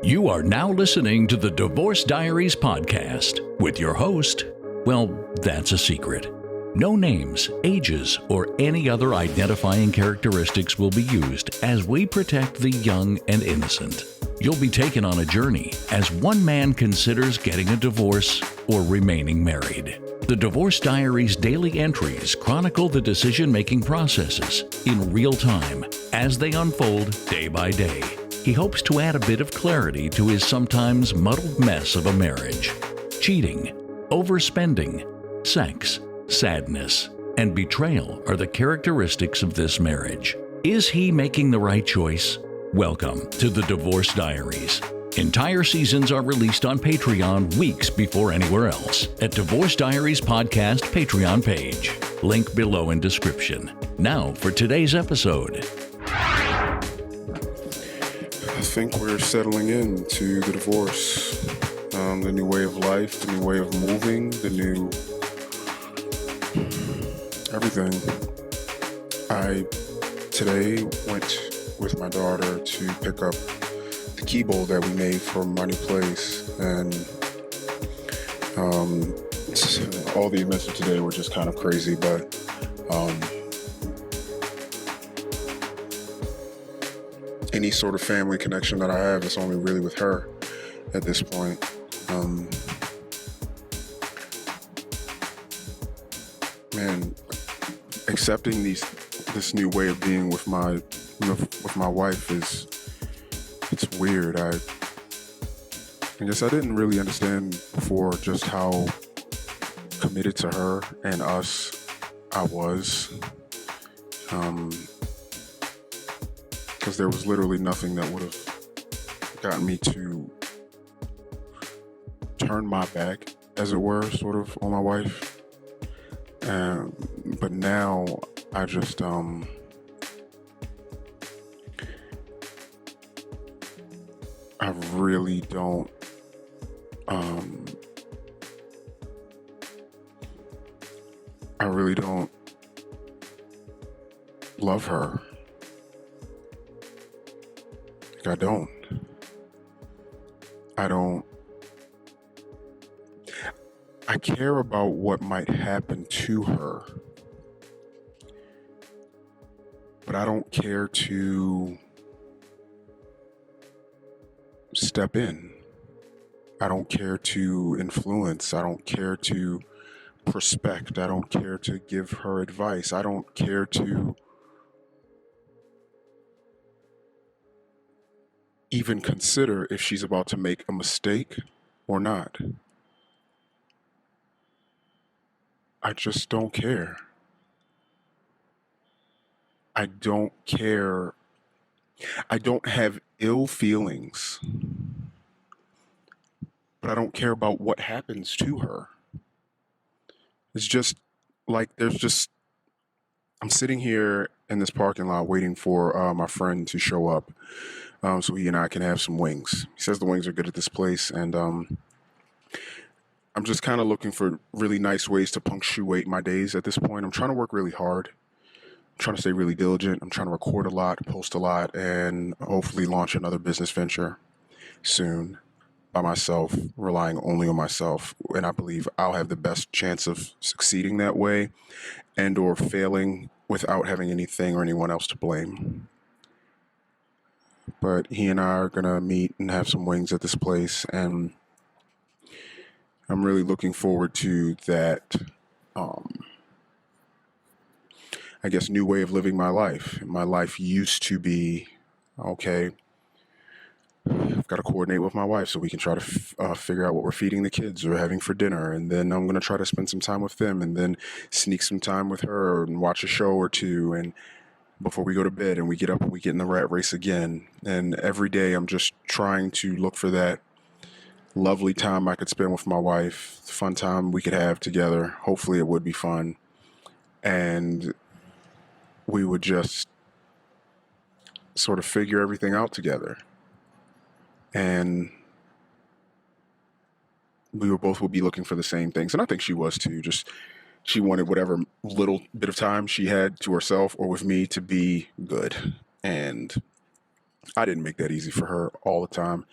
You are now listening to the Divorce Diaries podcast with your host. Well, that's a secret. No names, ages, or any other identifying characteristics will be used as we protect the young and innocent. You'll be taken on a journey as one man considers getting a divorce or remaining married. The Divorce Diaries daily entries chronicle the decision-making processes in real time as they unfold day by day. He hopes to add a bit of clarity to his sometimes muddled mess of a marriage. Cheating, overspending, sex, sadness, and betrayal are the characteristics of this marriage. Is he making the right choice? Welcome to the Divorce Diaries. Entire seasons are released on Patreon weeks before anywhere else at Divorce Diaries Podcast Patreon page. Link below in description. Now for today's episode. I think we're settling into the divorce, the new way of life, the new way of moving, the new everything. I today went with my daughter to pick up the key bowl that we made for my new place, and all the events of today were just kind of crazy, but any sort of family connection that I have is only really with her at this point. Accepting this new way of being with my wife it's weird. I guess I didn't really understand before just how committed to her and us I was. Because there was literally nothing that would have gotten me to turn my back, as it were, sort of, on my wife. But now I just, I really don't, love her. I don't. I care about what might happen to her, but I don't care to step in. I don't care to influence. I don't care to prospect. I don't care to give her advice. I don't care to even consider if she's about to make a mistake or not. I just don't care. I don't care. I don't have ill feelings, but I don't care about what happens to her. It's just like I'm sitting here in this parking lot waiting for my friend to show up. So he and I can have some wings. He says the wings are good at this place, and I'm just kind of looking for really nice ways to punctuate my days at this point. I'm trying to work really hard. I'm trying to stay really diligent. I'm trying to record a lot, post a lot, and hopefully launch another business venture soon by myself, relying only on myself. And I believe I'll have the best chance of succeeding that way and or failing without having anything or anyone else to blame. But he and I are going to meet and have some wings at this place, and I'm really looking forward to that, I guess, new way of living my life. My life used to be, okay, I've got to coordinate with my wife so we can try to figure out what we're feeding the kids or having for dinner, and then I'm going to try to spend some time with them, and then sneak some time with her and watch a show or two, and before we go to bed, and we get up and we get in the rat race again. And every day I'm just trying to look for that lovely time I could spend with my wife, the fun time we could have together. Hopefully it would be fun. And we would just sort of figure everything out together. And we would be looking for the same things. And I think she was too. Just she wanted whatever little bit of time she had to herself or with me to be good. And I didn't make that easy for her all the time.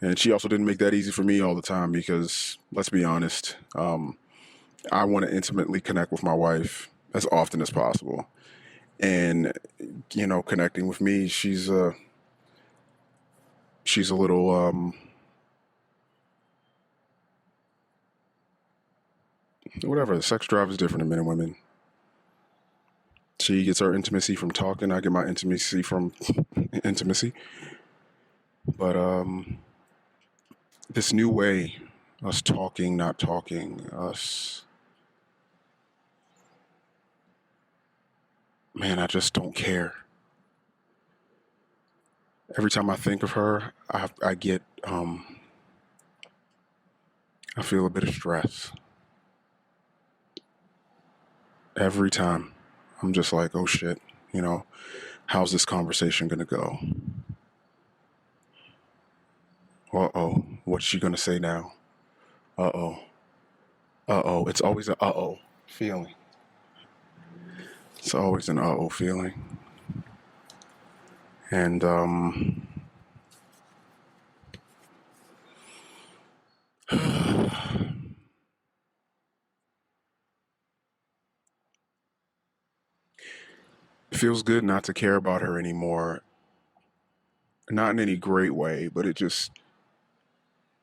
And she also didn't make that easy for me all the time because, let's be honest, I want to intimately connect with my wife as often as possible. And, connecting with me, she's a little, whatever. The sex drive is different in men and women. She gets her intimacy from talking. I get my intimacy from intimacy. But this new way, us talking, not talking, man, I just don't care. Every time I think of her, I get, I feel a bit of stress. Every time. I'm just like, oh shit, how's this conversation gonna go? Uh-oh, what's she gonna say now? Uh-oh. Uh-oh. It's always an uh-oh feeling. It's always an uh-oh feeling. And, it feels good not to care about her anymore. Not in any great way, but it just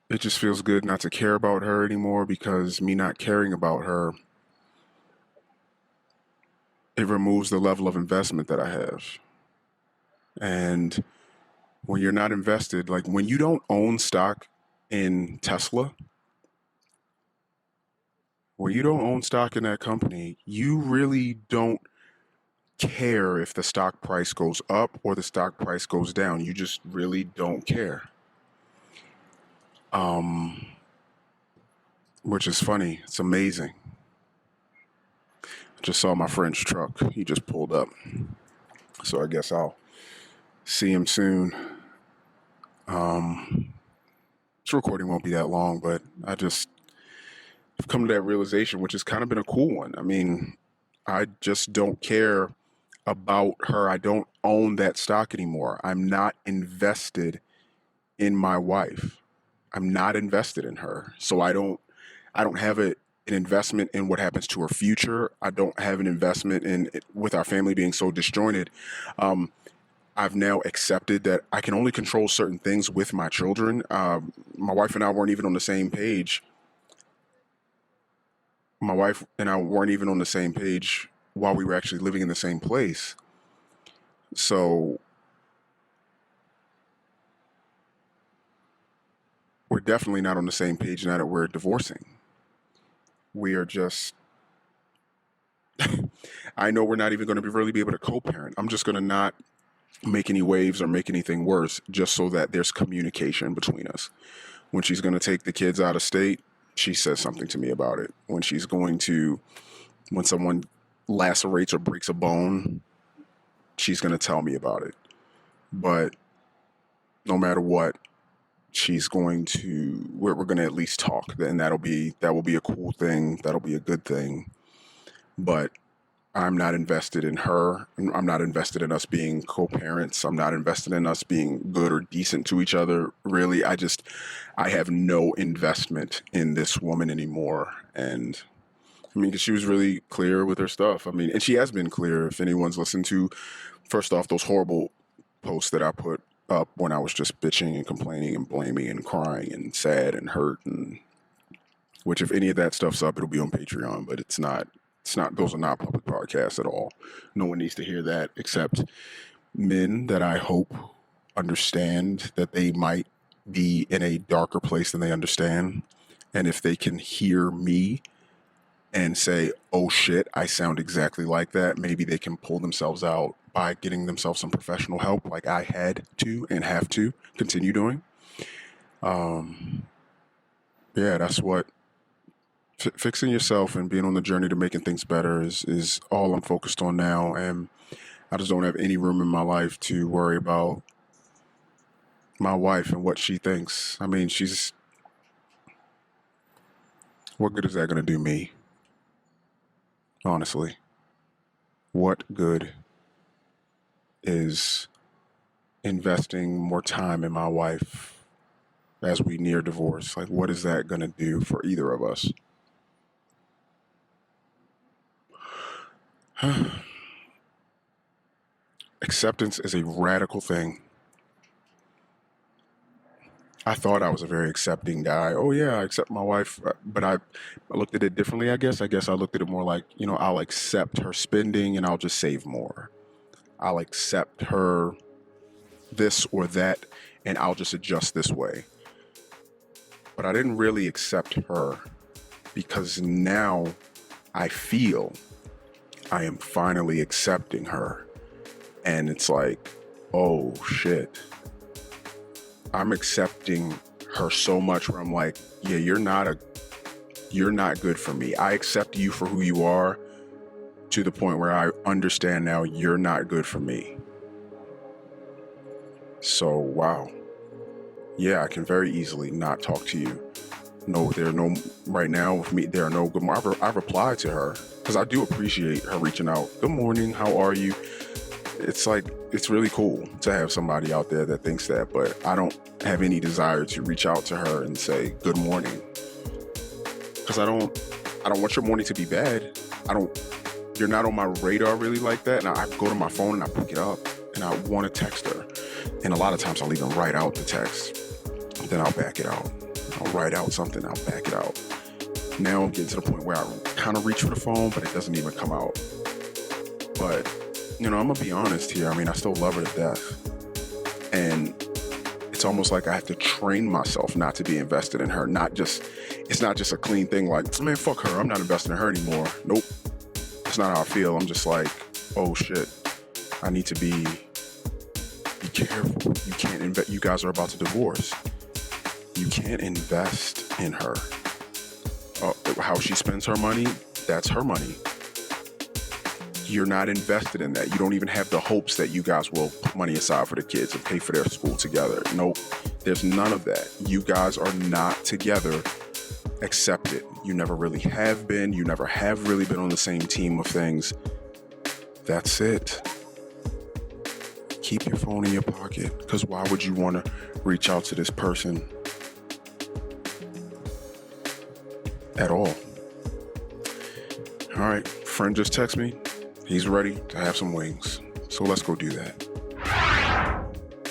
feels good not to care about her anymore, because me not caring about her, it removes the level of investment that I have. And when you're not invested, like when you don't own stock in Tesla, when you don't own stock in that company, you really don't care if the stock price goes up or the stock price goes down. You just really don't care. Which is funny. It's amazing. I just saw my friend's truck. He just pulled up. So I guess I'll see him soon. This recording won't be that long, but I've come to that realization, which has kind of been a cool one. I mean, I just don't care about her. I don't own that stock anymore. I'm not invested in my wife. I'm not invested in her. So I don't have an investment in what happens to her future. I don't have an investment in with our family being so disjointed. I've now accepted that I can only control certain things with my children. My wife and I weren't even on the same page. My wife and I weren't even on the same page while we were actually living in the same place. So we're definitely not on the same page now that we're divorcing. We are just, I know we're not even going to really be able to co-parent. I'm just going to not make any waves or make anything worse, just so that there's communication between us. When she's going to take the kids out of state, she says something to me about it. When someone lacerates or breaks a bone, she's going to tell me about it. But no matter what, we're going to at least talk. Then that will be a cool thing. That'll be a good thing. But I'm not invested in her. I'm not invested in us being co-parents. I'm not invested in us being good or decent to each other. Really, I have no investment in this woman anymore. And I mean, 'cause she was really clear with her stuff. I mean, and she has been clear. If anyone's listened to, first off, those horrible posts that I put up when I was just bitching and complaining and blaming and crying and sad and hurt, and which, if any of that stuff's up, it'll be on Patreon, but it's not. Those are not public podcasts at all. No one needs to hear that except men that I hope understand that they might be in a darker place than they understand. And if they can hear me and say, oh shit, I sound exactly like that, maybe they can pull themselves out by getting themselves some professional help, like I had to and have to continue doing. Yeah, that's what fixing yourself and being on the journey to making things better is all I'm focused on now. And I just don't have any room in my life to worry about my wife and what she thinks. I mean, what good is that going to do me? Honestly, what good is investing more time in my wife as we near divorce? Like, what is that going to do for either of us? Acceptance is a radical thing. I thought I was a very accepting guy. Oh yeah, I accept my wife, but I looked at it differently. I guess I looked at it more like, I'll accept her spending and I'll just save more. I'll accept her this or that and I'll just adjust this way. But I didn't really accept her because now I feel I am finally accepting her. And it's like, oh shit. I'm accepting her so much where I'm like, yeah, you're not good for me. I accept you for who you are to the point where I understand now you're not good for me. So, wow. Yeah, I can very easily not talk to you. No, right now with me, there are no good, I've replied to her because I do appreciate her reaching out. Good morning, how are you? It's like, it's really cool to have somebody out there that thinks that, but I don't have any desire to reach out to her and say good morning. Because I don't want your morning to be bad. You're not on my radar really like that. And I go to my phone and I pick it up and I want to text her. And a lot of times I'll even write out the text. Then I'll back it out. I'll write out something, I'll back it out. Now I'm getting to the point where I kind of reach for the phone, but it doesn't even come out. But I'm going to be honest here. I mean, I still love her to death. And it's almost like I have to train myself not to be invested in her. It's not just a clean thing like, man, fuck her. I'm not invested in her anymore. Nope. That's not how I feel. I'm just like, oh shit. I need to be careful. You can't invest. You guys are about to divorce. You can't invest in her. How she spends her money, that's her money. You're not invested in that. You don't even have the hopes that you guys will put money aside for the kids and pay for their school together. Nope, there's none of that. You guys are not together. Accept it. You never really have been. You never have really been on the same team of things. That's it. Keep your phone in your pocket, because why would you want to reach out to this person at all? All right, friend just texted me. He's ready to have some wings. So let's go do that.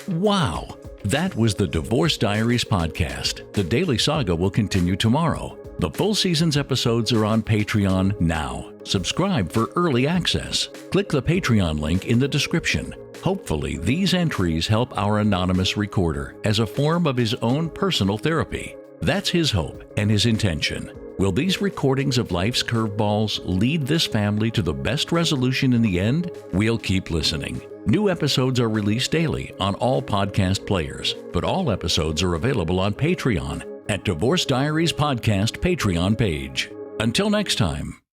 Wow. That was the Divorce Diaries podcast. The Daily Saga will continue tomorrow. The full season's episodes are on Patreon now. Subscribe for early access. Click the Patreon link in the description. Hopefully, these entries help our anonymous recorder as a form of his own personal therapy. That's his hope and his intention. Will these recordings of life's curveballs lead this family to the best resolution in the end? We'll keep listening. New episodes are released daily on all podcast players, but all episodes are available on Patreon at Divorce Diaries Podcast Patreon page. Until next time.